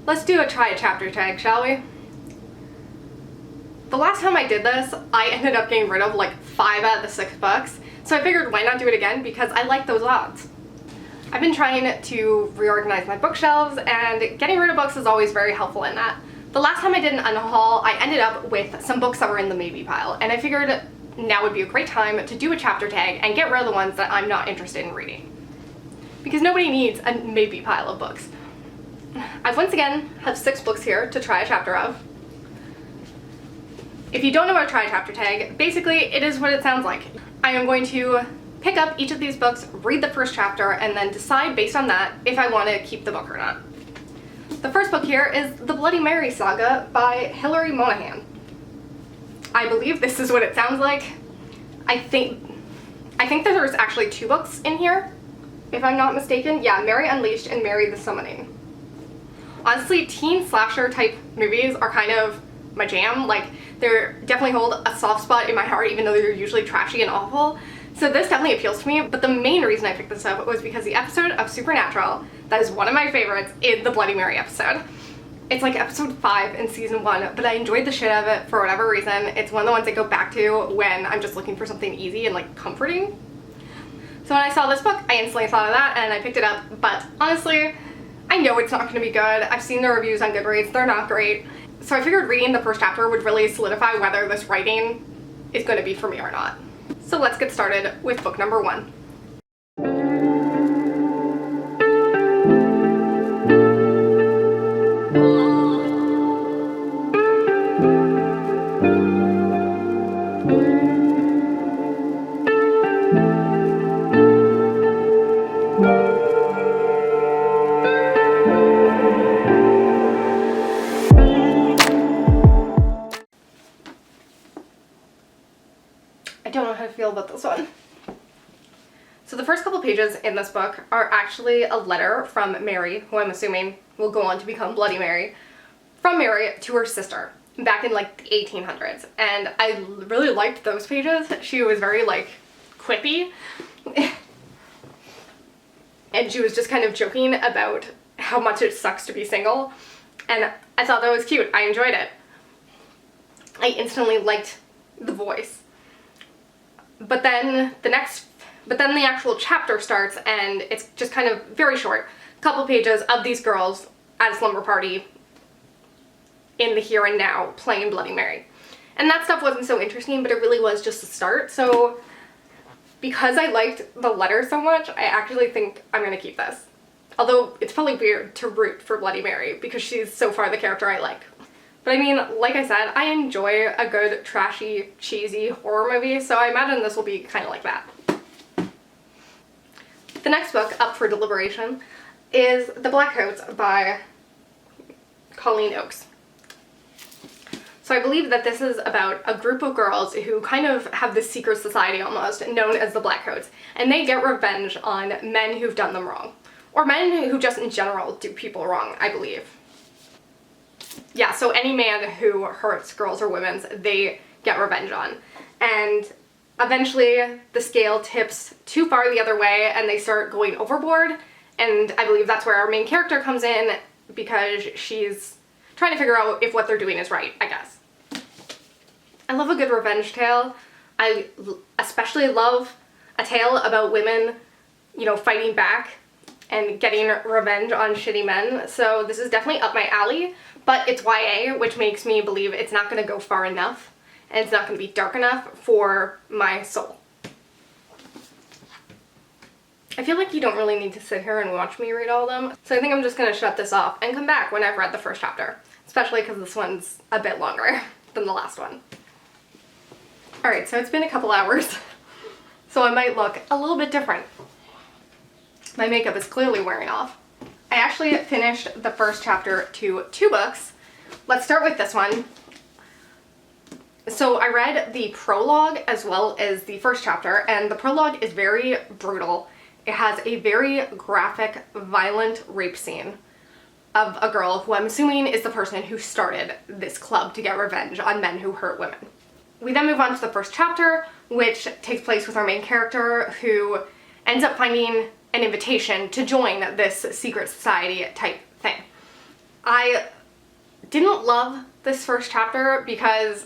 Let's do a try a chapter tag, shall we? The last time I did this, I ended up getting rid of like 5 out of the 6 books, so I figured why not do it again because I like those odds. I've been trying to reorganize my bookshelves, and getting rid of books is always very helpful in that. The last time I did an unhaul, I ended up with some books that were in the maybe pile, and I figured now would be a great time to do a chapter tag and get rid of the ones that I'm not interested in reading. Because nobody needs a maybe pile of books. I once again have 6 books here to try a chapter of. If you don't know how to try a chapter tag, basically it is what it sounds like. I am going to pick up each of these books, read the first chapter, and then decide based on that if I want to keep the book or not. The first book here is The Bloody Mary Saga by Hilary Monahan. I believe this is what it sounds like. I think that there's actually 2 books in here, if I'm not mistaken. Yeah, Mary Unleashed and Mary the Summoning. Honestly, teen slasher type movies are kind of my jam. Like, they definitely hold a soft spot in my heart, even though they're usually trashy and awful. So this definitely appeals to me, but the main reason I picked this up was because the episode of Supernatural that is one of my favorites is the Bloody Mary episode. It's like episode 5 in season 1, but I enjoyed the shit out of it for whatever reason. It's one of the ones I go back to when I'm just looking for something easy and like comforting. So when I saw this book, I instantly thought of that and I picked it up, but honestly, I know it's not going to be good. I've seen the reviews on Goodreads, they're not great. So I figured reading the first chapter would really solidify whether this writing is going to be for me or not. So let's get started with book number 1. I don't know how to feel about this one. So the first couple pages in this book are actually a letter from Mary, who I'm assuming will go on to become Bloody Mary, from Mary to her sister back in like the 1800s. And I really liked those pages. She was very like quippy. And she was just kind of joking about how much it sucks to be single. And I thought that was cute. I enjoyed it. I instantly liked the voice. But then the actual chapter starts, and it's just kind of very short. A couple pages of these girls at a slumber party in the here and now playing Bloody Mary. And that stuff wasn't so interesting, but it really was just a start. So because I liked the letter so much, I actually think I'm gonna keep this. Although it's probably weird to root for Bloody Mary because she's so far the character I like. But I mean, like I said, I enjoy a good, trashy, cheesy horror movie, so I imagine this will be kind of like that. The next book up for deliberation is The Blackcoats by Colleen Oakes. So I believe that this is about a group of girls who kind of have this secret society almost, known as the Blackcoats, and they get revenge on men who've done them wrong. Or men who just in general do people wrong, I believe. Yeah, so any man who hurts girls or women, they get revenge on. And eventually the scale tips too far the other way and they start going overboard. And I believe that's where our main character comes in because she's trying to figure out if what they're doing is right, I guess. I love a good revenge tale. I especially love a tale about women, you know, fighting back and getting revenge on shitty men. So this is definitely up my alley. But it's YA, which makes me believe it's not going to go far enough, and it's not going to be dark enough for my soul. I feel like you don't really need to sit here and watch me read all of them, so I think I'm just going to shut this off and come back when I've read the first chapter, especially because this one's a bit longer than the last one. Alright, so it's been a couple hours, so I might look a little bit different. My makeup is clearly wearing off. I actually finished the first chapter to 2 books. Let's start with this one. So I read the prologue as well as the first chapter, and the prologue is very brutal. It has a very graphic, violent rape scene of a girl who I'm assuming is the person who started this club to get revenge on men who hurt women. We then move on to the first chapter, which takes place with our main character who ends up finding an invitation to join this secret society type thing. I didn't love this first chapter because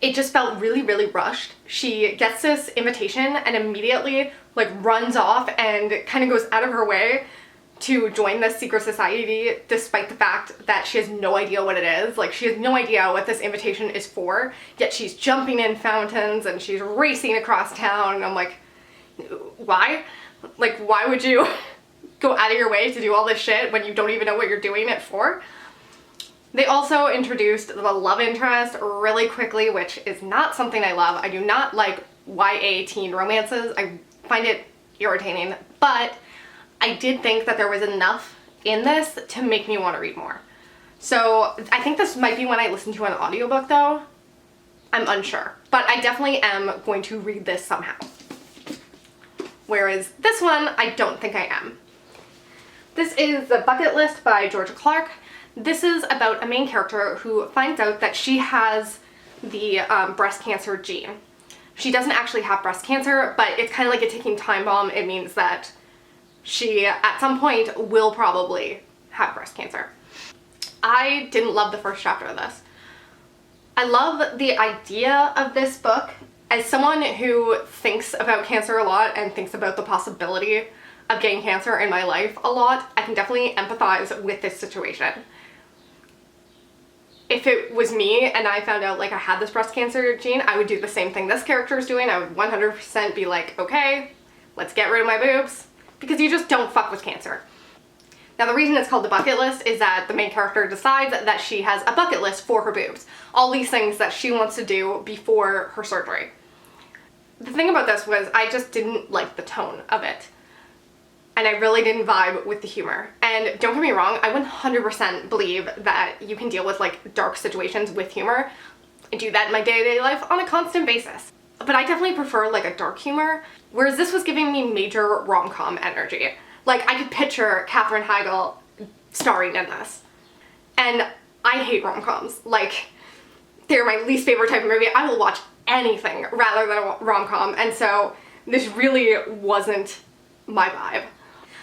it just felt really, really rushed. She gets this invitation and immediately like runs off and kind of goes out of her way to join this secret society, despite the fact that she has no idea what it is. Like, she has no idea what this invitation is for, yet she's jumping in fountains and she's racing across town, and I'm like, why? Like, why would you go out of your way to do all this shit when you don't even know what you're doing it for? They also introduced the love interest really quickly, which is not something I love. I do not like YA teen romances. I find it irritating, but I did think that there was enough in this to make me want to read more. So I think this might be when I listen to an audiobook though. I'm unsure, but I definitely am going to read this somehow. Whereas this one, I don't think I am. This is The Bucket List by Georgia Clark. This is about a main character who finds out that she has the breast cancer gene. She doesn't actually have breast cancer, but it's kind of like a ticking time bomb. It means that she, at some point, will probably have breast cancer. I didn't love the first chapter of this. I love the idea of this book. As someone who thinks about cancer a lot and thinks about the possibility of getting cancer in my life a lot, I can definitely empathize with this situation. If it was me and I found out like I had this breast cancer gene, I would do the same thing this character is doing. I would 100% be like, okay, let's get rid of my boobs. Because you just don't fuck with cancer. Now the reason it's called The Bucket List is that the main character decides that she has a bucket list for her boobs. All these things that she wants to do before her surgery. The thing about this was I just didn't like the tone of it. And I really didn't vibe with the humor. And don't get me wrong, I 100% believe that you can deal with like dark situations with humor. I do that in my day-to-day life on a constant basis. But I definitely prefer like a dark humor, whereas this was giving me major rom-com energy. Like, I could picture Katherine Heigl starring in this. And I hate rom-coms. Like, they're my least favorite type of movie. I will watch anything rather than a rom-com, and so this really wasn't my vibe.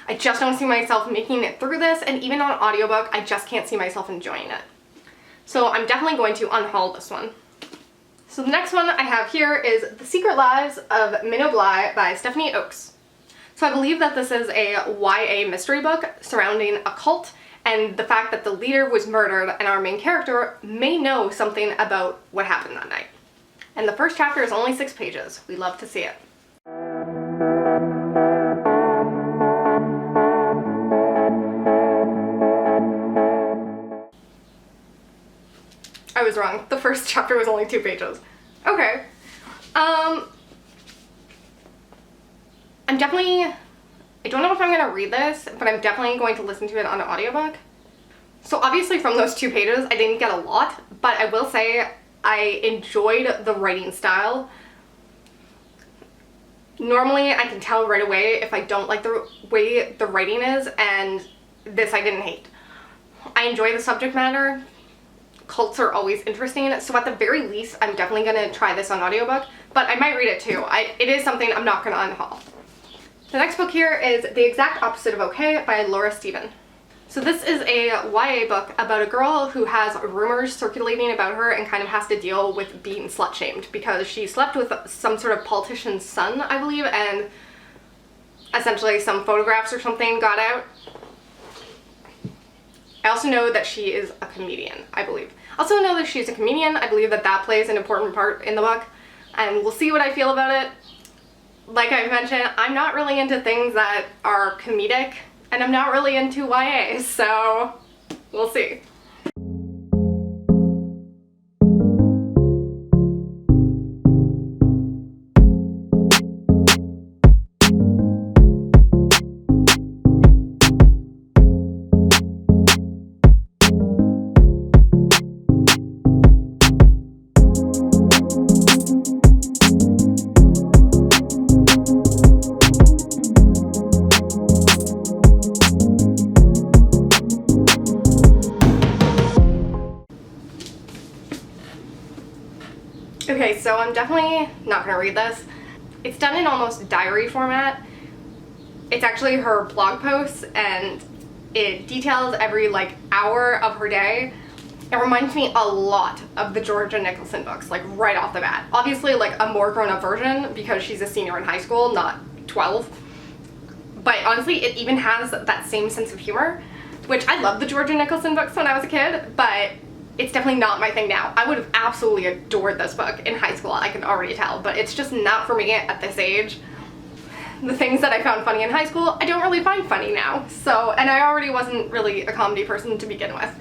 I just don't see myself making it through this, and even on audiobook, I just can't see myself enjoying it. So I'm definitely going to unhaul this one. So the next one I have here is The Secret Lives of Minoblai by Stephanie Oakes. So I believe that this is a YA mystery book surrounding a cult and the fact that the leader was murdered and our main character may know something about what happened that night. And the first chapter is only 6 pages. We love to see it. I was wrong. The first chapter was only 2 pages. Okay. I don't know if I'm gonna read this, but I'm definitely going to listen to it on an audiobook. So obviously from those 2 pages, I didn't get a lot, but I will say I enjoyed the writing style. Normally I can tell right away if I don't like the way the writing is, and this I didn't hate. I enjoy the subject matter. Cults are always interesting, so at the very least I'm definitely gonna try this on audiobook, but I might read it too. It is something I'm not gonna unhaul. The next book here is The Exact Opposite of Okay by Laura Stephen. So this is a YA book about a girl who has rumors circulating about her and kind of has to deal with being slut-shamed because she slept with some sort of politician's son, I believe, and essentially some photographs or something got out. I also know that she is a comedian, I believe. I also know that she's a comedian. I believe that that plays an important part in the book, and we'll see what I feel about it. Like I mentioned, I'm not really into things that are comedic, and I'm not really into YA, so we'll see. Okay, so I'm definitely not gonna read this. It's done in almost diary format. It's actually her blog posts, and It details every like hour of her day. It reminds me a lot of the Georgia Nicholson books, like right off the bat. Obviously like a more grown-up version because she's a senior in high school, not 12. But honestly, it even has that same sense of humor, which I loved the Georgia Nicholson books when I was a kid, but it's definitely not my thing now. I would have absolutely adored this book in high school, I can already tell, but it's just not for me at this age. The things that I found funny in high school, I don't really find funny now. So, and I already wasn't really a comedy person to begin with.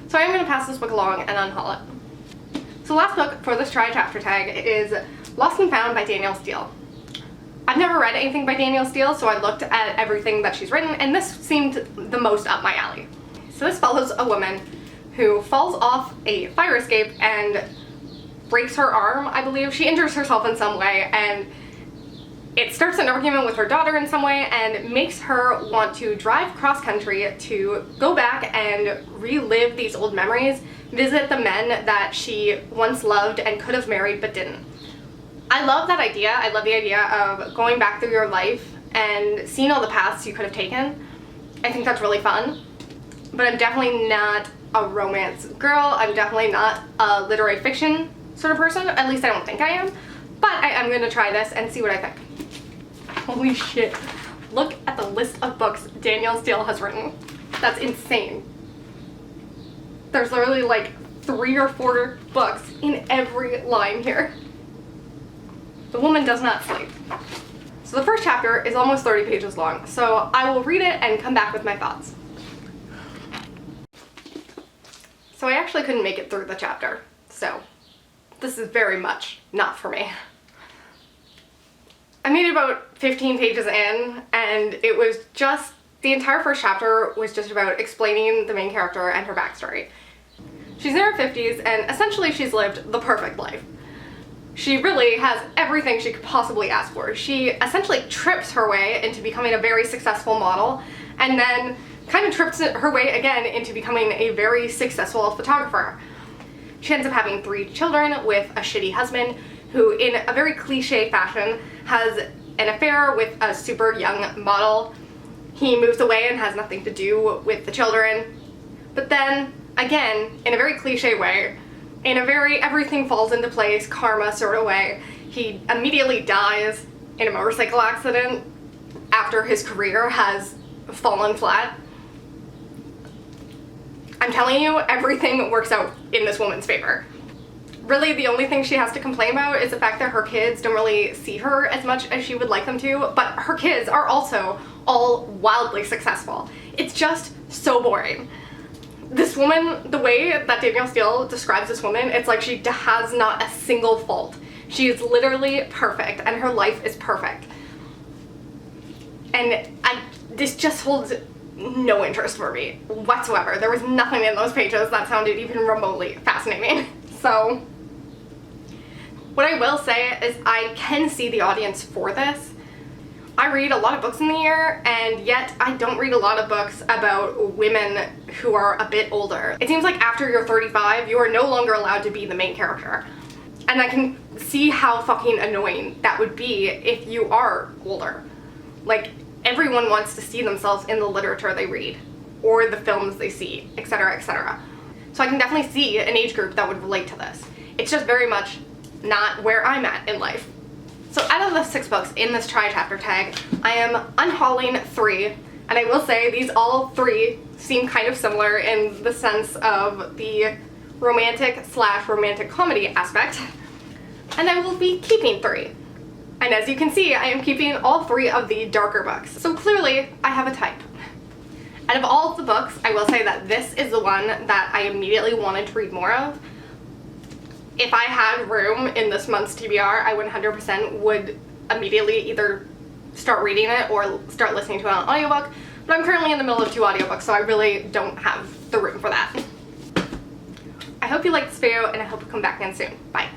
So I am going to pass this book along and unhaul it. So the last book for this try chapter tag is Lost and Found by Danielle Steele. I've never read anything by Danielle Steele, so I looked at everything that she's written, and this seemed the most up my alley. So this follows a woman who falls off a fire escape and breaks her arm, I believe. She injures herself in some way, and it starts an argument with her daughter in some way and makes her want to drive cross-country to go back and relive these old memories, visit the men that she once loved and could have married but didn't. I love that idea. I love the idea of going back through your life and seeing all the paths you could have taken. I think that's really fun. But I'm definitely not a romance girl. I'm definitely not a literary fiction sort of person. At least I don't think I am. But I am going to try this and see what I think. Holy shit. Look at the list of books Danielle Steele has written. That's insane. There's literally like 3 or 4 books in every line here. The woman does not sleep. So the first chapter is almost 30 pages long, so I will read it and come back with my thoughts. So I actually couldn't make it through the chapter, so this is very much not for me. I made it about 15 pages in, and it was just, the entire first chapter was just about explaining the main character and her backstory. She's in her 50s, and essentially she's lived the perfect life. She really has everything she could possibly ask for. She essentially trips her way into becoming a very successful model, and then kind of trips her way again into becoming a very successful photographer. She ends up having 3 children with a shitty husband who, in a very cliche fashion, has an affair with a super young model. He moves away and has nothing to do with the children. But then, again, in a very cliche way, in a very everything falls into place, karma sort of way, he immediately dies in a motorcycle accident after his career has fallen flat. I'm telling you, everything works out in this woman's favor. Really, the only thing she has to complain about is the fact that her kids don't really see her as much as she would like them to, but her kids are also all wildly successful. It's just so boring. This woman, the way that Danielle Steele describes this woman, it's like she has not a single fault. She is literally perfect, and her life is perfect. And this just holds no interest for me whatsoever. There was nothing in those pages that sounded even remotely fascinating. So what I will say is I can see the audience for this. I read a lot of books in the year, and yet I don't read a lot of books about women who are a bit older. It seems like after you're 35, you are no longer allowed to be the main character. And I can see how fucking annoying that would be if you are older. Like, everyone wants to see themselves in the literature they read, or the films they see, etc., etc. So I can definitely see an age group that would relate to this. It's just very much not where I'm at in life. So out of the 6 books in this try chapter tag, I am unhauling 3, and I will say these all 3 seem kind of similar in the sense of the romantic/romantic comedy aspect, and I will be keeping 3. And as you can see, I am keeping all 3 of the darker books, so clearly I have a type. Out of all of the books, I will say that this is the one that I immediately wanted to read more of. If I had room in this month's TBR, I 100% would immediately either start reading it or start listening to it on audiobook, but I'm currently in the middle of 2 audiobooks, so I really don't have the room for that. I hope you liked this video, and I hope you come back again soon. Bye.